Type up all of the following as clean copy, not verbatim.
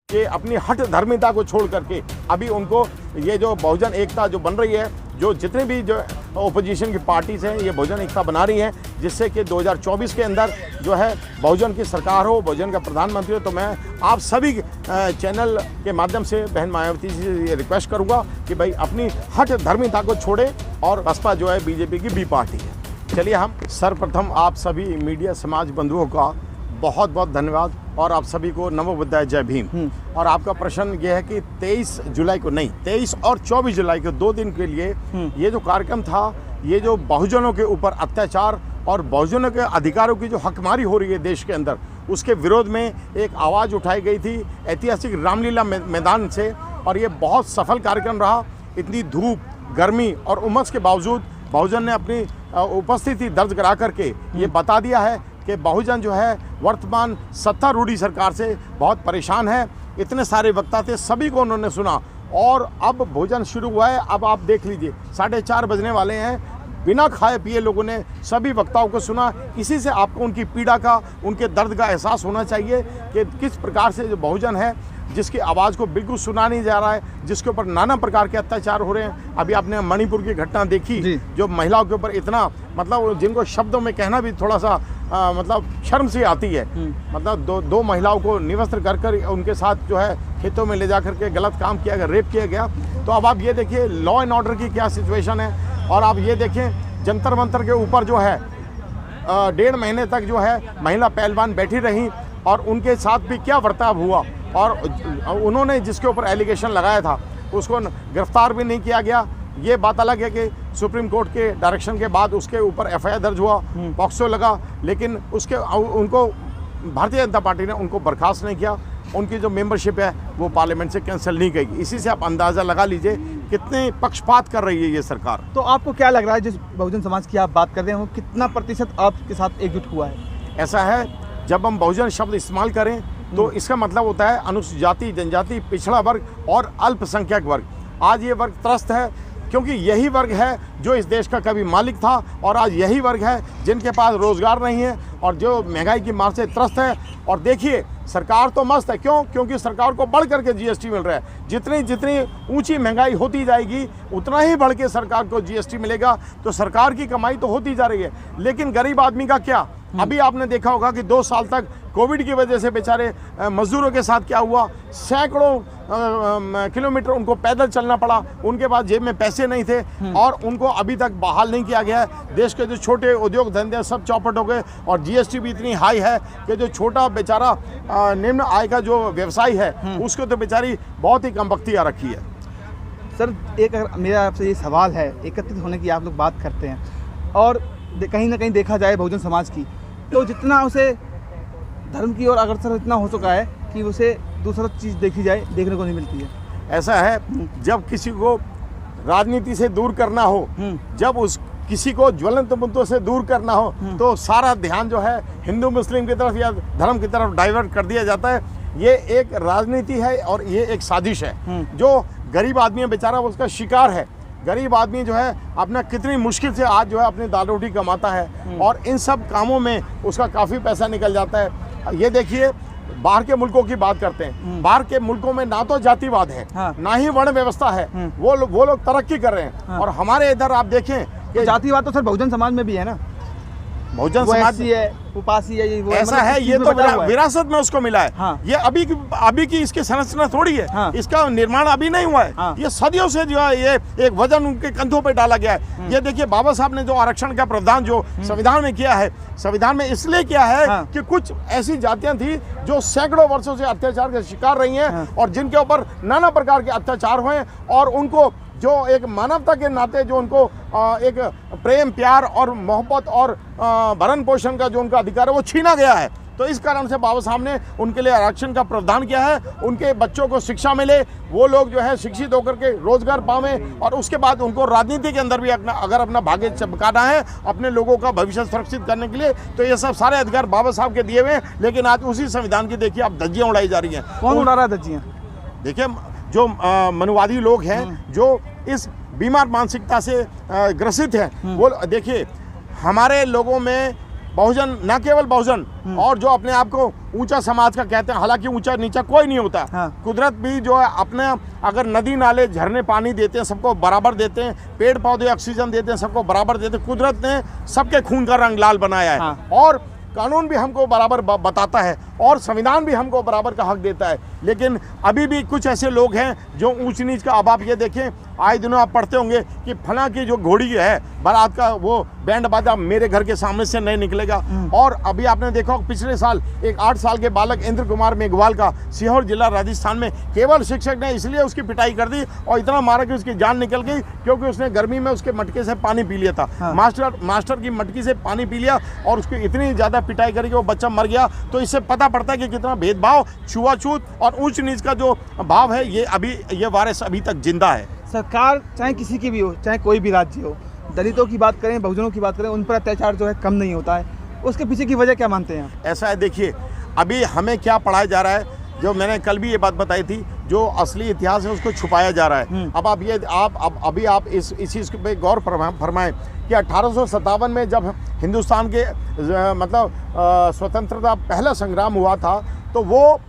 कि अपनी हट धर्मिता को छोड़ करके अभी उनको ये जो बहुजन एकता जो बन रही है, जो जितने भी जो ओपोजिशन की पार्टीज हैं ये बहुजन एकता बना रही हैं, जिससे कि 2024 के अंदर जो है बहुजन की सरकार हो, बहुजन का प्रधानमंत्री हो। तो मैं आप सभी चैनल के माध्यम से बहन मायावती जी से ये रिक्वेस्ट करूँगा कि भाई अपनी हट धर्मिता को छोड़ें और बसपा जो है बीजेपी की बी पार्टी है। चलिए हम सर्वप्रथम आप सभी मीडिया समाज बंधुओं का बहुत बहुत धन्यवाद और आप सभी को नमो बुद्धाय, जय भीम। और आपका प्रश्न ये है कि 23 जुलाई को नहीं, 23 और 24 जुलाई को 2 दिन के लिए ये जो कार्यक्रम था, ये जो बहुजनों के ऊपर अत्याचार और बहुजनों के अधिकारों की जो हकमारी हो रही है देश के अंदर, उसके विरोध में एक आवाज़ उठाई गई थी ऐतिहासिक रामलीला मैदान से। और ये बहुत सफल कार्यक्रम रहा। इतनी धूप, गर्मी और उमस के बावजूद बहुजन ने अपनी उपस्थिति दर्ज करा करके ये बता दिया है कि बहुजन जो है वर्तमान सत्तारूढ़ी सरकार से बहुत परेशान है। इतने सारे वक्ता थे, सभी को उन्होंने सुना और अब भोजन शुरू हुआ है। अब आप देख लीजिए 4:30 बजने वाले हैं। बिना खाए पिए लोगों ने सभी वक्ताओं को सुना। इसी से आपको उनकी पीड़ा का, उनके दर्द का एहसास होना चाहिए कि किस प्रकार से जो बहुजन है, जिसकी आवाज़ को बिल्कुल सुना नहीं जा रहा है, जिसके ऊपर नाना प्रकार के अत्याचार हो रहे हैं। अभी आपने मणिपुर की घटना देखी, जो महिलाओं के ऊपर इतना, मतलब जिनको शब्दों में कहना भी थोड़ा सा मतलब शर्म सी आती है। मतलब दो महिलाओं को निवस्त्र कर उनके साथ जो है खेतों में ले जा करके गलत काम किया गया, रेप किया गया। तो अब आप ये देखिए लॉ एंड ऑर्डर की क्या सिचुएशन है। और आप ये देखें जंतर मंतर के ऊपर जो है 1.5 महीने तक जो है महिला पहलवान बैठी रहीं और उनके साथ भी क्या बर्ताव हुआ। और उन्होंने जिसके ऊपर एलिगेशन लगाया था उसको गिरफ्तार भी नहीं किया गया। ये बात अलग है कि सुप्रीम कोर्ट के डायरेक्शन के बाद उसके ऊपर एफआईआर दर्ज हुआ, पॉक्सो लगा, लेकिन उनको भारतीय जनता पार्टी ने उनको बर्खास्त नहीं किया। उनकी जो मेंबरशिप है वो पार्लियामेंट से कैंसिल नहीं की। इसी से आप अंदाज़ा लगा लीजिए कितने पक्षपात कर रही है ये सरकार। तो आपको क्या लग रहा है, जिस बहुजन समाज की आप बात कर रहे हैं, वो कितना प्रतिशत आपके साथ एकजुट हुआ है? ऐसा है, जब हम बहुजन शब्द इस्तेमाल करें तो इसका मतलब होता है अनुसूचित जाति, जनजाति, पिछड़ा वर्ग और अल्पसंख्यक वर्ग। आज ये वर्ग त्रस्त है क्योंकि यही वर्ग है जो इस देश का कभी मालिक था और आज यही वर्ग है जिनके पास रोज़गार नहीं है और जो महंगाई की मार से त्रस्त है। और देखिए सरकार तो मस्त है, क्यों? क्योंकि सरकार को बढ़ करके जीएसटी मिल रहा है। जितनी ऊंची महंगाई होती जाएगी उतना ही बढ़ के सरकार को जीएसटी मिलेगा। तो सरकार की कमाई तो होती जा रही है, लेकिन गरीब आदमी का क्या? अभी आपने देखा होगा कि 2 साल तक कोविड की वजह से बेचारे मजदूरों के साथ क्या हुआ, सैकड़ों किलोमीटर उनको पैदल चलना पड़ा। उनके पास जेब में पैसे नहीं थे और उनको अभी तक बहाल नहीं किया गया है। देश के जो छोटे उद्योग धंधे सब चौपट हो गए और जीएसटी भी इतनी हाई है कि जो छोटा बेचारा निम्न आय का जो व्यवसाय है उसको तो बेचारी बहुत ही कमबख्ती आ रखी है। सर, एक मेरा आपसे ये सवाल है, एकत्रित होने की आप लोग बात करते हैं और कहीं ना कहीं देखा जाए बहुजन समाज की, तो जितना उसे धर्म की ओर अग्रसर इतना हो चुका है कि उसे दूसरा चीज़ देखी जाए, देखने को नहीं मिलती है। ऐसा है, जब किसी को राजनीति से दूर करना हो, जब उस किसी को ज्वलंत मुद्दों से दूर करना हो, तो सारा ध्यान जो है हिंदू मुस्लिम की तरफ या धर्म की तरफ डाइवर्ट कर दिया जाता है। ये एक राजनीति है और ये एक साजिश है। जो गरीब आदमी है बेचारा वो उसका शिकार है। गरीब आदमी जो है अपना कितनी मुश्किल से आज जो है अपनी दाल रोटी कमाता है और इन सब कामों में उसका काफ़ी पैसा निकल जाता है। ये देखिए बाहर के मुल्कों की बात करते हैं, बाहर के मुल्कों में ना तो जातिवाद है, ना ही वर्ण व्यवस्था है, वो लोग तरक्की कर रहे हैं। और हमारे इधर आप देखें कि जातिवाद तो सर बहुजन समाज में भी है ना। बहुजन समाज है, उपासी है, ये ऐसा है, ये तो विरासत में उसको मिला है। ये अभी की इसकी संरचना थोड़ी है। इसका निर्माण अभी नहीं हुआ है। ये सदियों से जो है ये एक वजन उनके कंधों पे डाला गया है। ये देखिए बाबा साहब ने जो आरक्षण का प्रावधान जो संविधान में किया है, संविधान में इसलिए किया है कि कुछ ऐसी जातियां थी जो सैकड़ों वर्षों से अत्याचार के शिकार रही हैं और जिनके ऊपर नाना प्रकार के अत्याचार हुए और उनको जो एक मानवता के नाते जो उनको एक प्रेम, प्यार और मोहब्बत और भरण पोषण का जो उनका अधिकार है वो छीना गया है। तो इस कारण से बाबा साहब ने उनके लिए आरक्षण का प्रावधान किया है। उनके बच्चों को शिक्षा मिले, वो लोग जो है शिक्षित होकर के रोजगार पावें और उसके बाद उनको राजनीति के अंदर भी अगर अपना भाग्य चमकाना है, अपने लोगों का भविष्य सुरक्षित करने के लिए, तो ये सब सारे अधिकार बाबा साहब के दिए हुए हैं। लेकिन आज उसी संविधान की देखिए आप धज्जियाँ उड़ाई जा रही हैं। कौन उड़ा रहा है धज्जियाँ? देखिए जो मनुवादी लोग हैं जो इस बीमार मानसिकता से ग्रसित हैं, वो देखिए हमारे लोगों में बहुजन, न केवल बहुजन और जो अपने आप को ऊंचा समाज का कहते हैं, हालांकि ऊंचा नीचा कोई नहीं होता। हाँ। कुदरत भी जो है अपने, अगर नदी नाले झरने पानी देते हैं सबको बराबर देते हैं, पेड़ पौधे ऑक्सीजन देते हैं सबको बराबर देते हैं। कुदरत ने सबके खून का रंग लाल बनाया है। हाँ। और कानून भी हमको बराबर बताता है और संविधान भी हमको बराबर का हक देता है। लेकिन अभी भी कुछ ऐसे लोग हैं जो ऊंच नीच का, अब आप ये देखें आए दिनों आप पढ़ते होंगे कि फला की जो घोड़ी है बारात का, वो बैंड बाजा मेरे घर के सामने से नहीं निकलेगा। और अभी आपने देखा पिछले साल एक 8 साल के बालक इंद्र कुमार मेघवाल का सीहोर जिला राजस्थान में केवल शिक्षक ने इसलिए उसकी पिटाई कर दी और इतना मारा कि उसकी जान निकल गई, क्योंकि उसने गर्मी में उसके मटके से पानी पी लिया था। हाँ। मास्टर की मटकी से पानी पी लिया और उसकी इतनी ज़्यादा पिटाई करी कि वो बच्चा मर गया। तो इससे पता पड़ता है कि कितना भेदभाव, छुआछूत और ऊंच नीच का जो भाव है ये वायरस अभी तक जिंदा है। सरकार चाहे किसी की भी हो, चाहे कोई भी राज्य हो, दलितों की बात करें, बहुजनों की बात करें, उन पर अत्याचार जो है कम नहीं होता है। उसके पीछे की वजह क्या मानते हैं आप? ऐसा है, देखिए अभी हमें क्या पढ़ाया जा रहा है, जो मैंने कल भी ये बात बताई थी, जो असली इतिहास है उसको छुपाया जा रहा है। अब आप ये अभी आप इस चीज़ पे गौर फरमाएं कि 1857 में जब हिंदुस्तान के मतलब स्वतंत्रता पहला संग्राम हुआ था, तो वो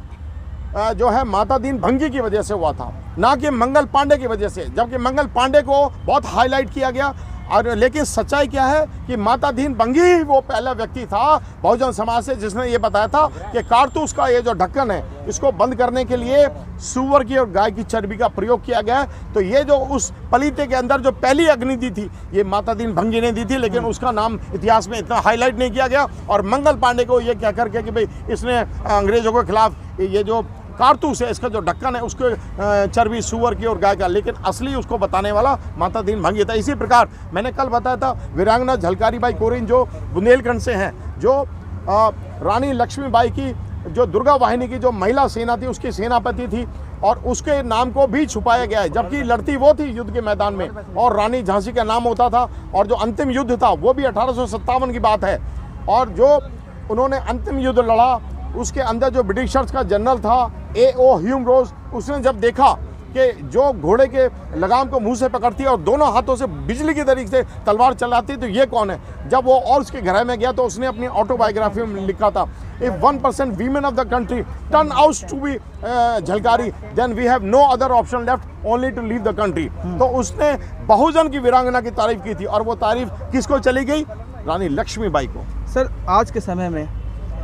जो है माता दीन भंगी की वजह से हुआ था, ना कि मंगल पांडे की वजह से, जबकि मंगल पांडे को बहुत हाईलाइट किया गया। और लेकिन सच्चाई क्या है कि माता दीन भंगी ही वो पहला व्यक्ति था बहुजन समाज से जिसने ये बताया था कि कारतूस का ये जो ढक्कन है इसको बंद करने के लिए सूअर की और गाय की चर्बी का प्रयोग किया गया है। तो ये जो उस पलीते के अंदर जो पहली अग्नि दी थी ये माता दीन भंगी ने दी थी, लेकिन उसका नाम इतिहास में इतना हाईलाइट नहीं किया गया। और मंगल पांडे को ये कह करके कि भाई इसने अंग्रेजों के खिलाफ ये जो कारतूस है, इसका जो ढक्कन है उसको चर्बी सूअर की और गाय का, लेकिन असली उसको बताने वाला माता दीन भंगी था। इसी प्रकार मैंने कल बताया था वीरांगना झलकारी बाई कोरिन जो बुंदेलखंड से हैं, जो रानी लक्ष्मीबाई की जो दुर्गा वाहिनी की जो महिला सेना थी उसकी सेनापति थी और उसके नाम को भी छुपाया गया है, जबकि लड़ती वो थी युद्ध के मैदान में और रानी झांसी का नाम होता था। और जो अंतिम युद्ध था वो भी 1857 की बात है। और जो उन्होंने अंतिम युद्ध लड़ा उसके अंदर जो ब्रिटिशर्स का जनरल था A.O. ह्यूम रोज, उसने जब देखा कि जो घोड़े के लगाम को मुंह से पकड़ती है और दोनों हाथों से बिजली की तरीके से तलवार चलाती है, तो ये कौन है। जब वो और उसके घर में गया तो उसने अपनी ऑटोबायोग्राफी में लिखा था, if 1% women of the country turn out to be Jhalkari then we have no other option left only to leave the country. तो उसने बहुजन की वीरांगना की तारीफ की थी और वो तारीफ किसको चली गई? रानी लक्ष्मीबाई को। सर आज के समय में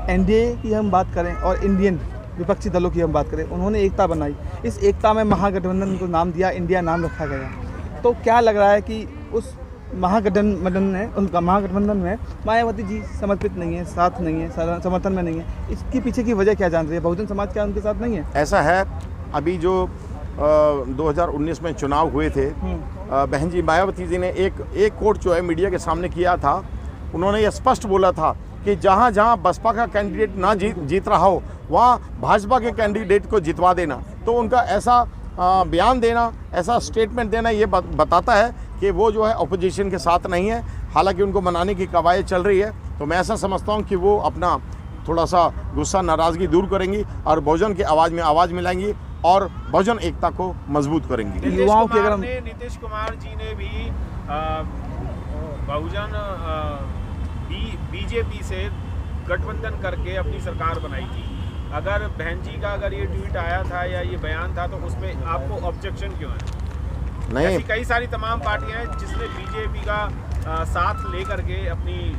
एनडीए की हम बात करें और इंडियन विपक्षी दलों की हम बात करें, उन्होंने एकता बनाई, इस एकता में महागठबंधन को नाम दिया, इंडिया नाम रखा गया। तो क्या लग रहा है कि उस महागठबंधन में मायावती जी समर्पित नहीं है, साथ नहीं है, समर्थन में नहीं है, इसके पीछे की वजह क्या जान रही है? बहुजन समाज क्या उनके साथ नहीं है? ऐसा है, अभी जो 2019 में चुनाव हुए थे, बहन जी मायावती जी ने एक कोट जो है मीडिया के सामने किया था। उन्होंने ये स्पष्ट बोला था कि जहाँ जहाँ बसपा का कैंडिडेट ना जीत रहा हो वहाँ भाजपा के कैंडिडेट को जितवा देना। तो उनका ऐसा बयान देना, ऐसा स्टेटमेंट देना ये बताता है कि वो जो है अपोजिशन के साथ नहीं है। हालांकि उनको मनाने की कवायद चल रही है, तो मैं ऐसा समझता हूँ कि वो अपना थोड़ा सा गुस्सा नाराज़गी दूर करेंगी और बहुजन की आवाज़ में आवाज़ मिलाएंगी और बहुजन एकता को मजबूत करेंगी। युवाओं की अगर नीतीश कुमार जी ने भी बहुजन बीजेपी से गठबंधन करके अपनी सरकार बनाई थी। अगर बहन जी का अगर ये ट्वीट आया था या ये बयान था तो उसमें आपको ऑब्जेक्शन क्यों है? नहीं, ऐसी कई सारी तमाम पार्टियां हैं जिसने बीजेपी का साथ लेकर के अपनी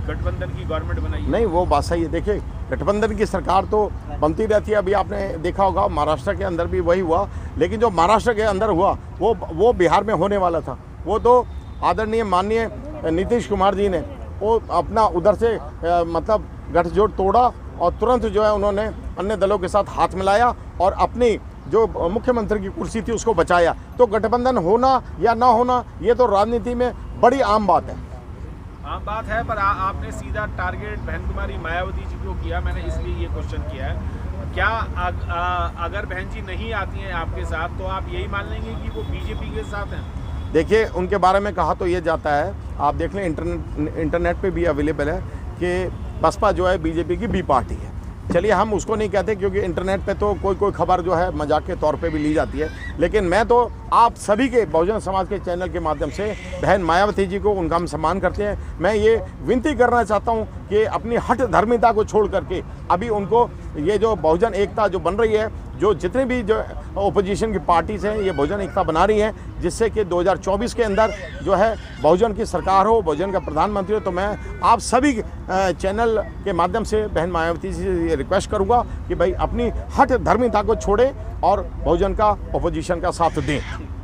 गठबंधन की गवर्नमेंट बनाई। नहीं, वो बात सही है। देखिए गठबंधन की सरकार तो बनती रहती है। अभी आपने देखा होगा महाराष्ट्र के अंदर भी वही हुआ, लेकिन जो महाराष्ट्र के अंदर हुआ वो बिहार में होने वाला था। वो तो आदरणीय माननीय नीतीश कुमार जी ने वो अपना उधर से मतलब गठजोड़ तोड़ा और तुरंत जो है उन्होंने अन्य दलों के साथ हाथ मिलाया और अपनी जो मुख्यमंत्री की कुर्सी थी उसको बचाया। तो गठबंधन होना या ना होना ये तो राजनीति में बड़ी आम बात है। आम बात है, पर आपने सीधा टारगेट बहन कुमारी मायावती जी को किया। मैंने इसलिए ये क्वेश्चन किया है, क्या अगर बहन जी नहीं आती हैं आपके साथ तो आप यही मान लेंगे कि वो बीजेपी के साथ हैं? देखिए उनके बारे में कहा तो ये जाता है, आप देख लें इंटरनेट पे भी अवेलेबल है कि बसपा जो है बीजेपी की बी पार्टी है। चलिए हम उसको नहीं कहते, क्योंकि इंटरनेट पे तो कोई खबर जो है मजाक के तौर पे भी ली जाती है। लेकिन मैं तो आप सभी के बहुजन समाज के चैनल के माध्यम से बहन मायावती जी को, उनका हम सम्मान करते हैं। मैं ये विनती करना चाहता हूँ कि अपनी हठ धर्मिता को छोड़ करके अभी उनको ये जो बहुजन एकता जो बन रही है, जो जितने भी जो ओपोजिशन की पार्टीज़ हैं, ये बहुजन एकता बना रही हैं, जिससे कि 2024 के अंदर जो है बहुजन की सरकार हो, बहुजन का प्रधानमंत्री हो। तो मैं आप सभी चैनल के माध्यम से बहन मायावती जी से ये रिक्वेस्ट करूंगा कि भाई अपनी हठ धर्मिता को छोड़ें और बहुजन का, ओपोजिशन का साथ दें।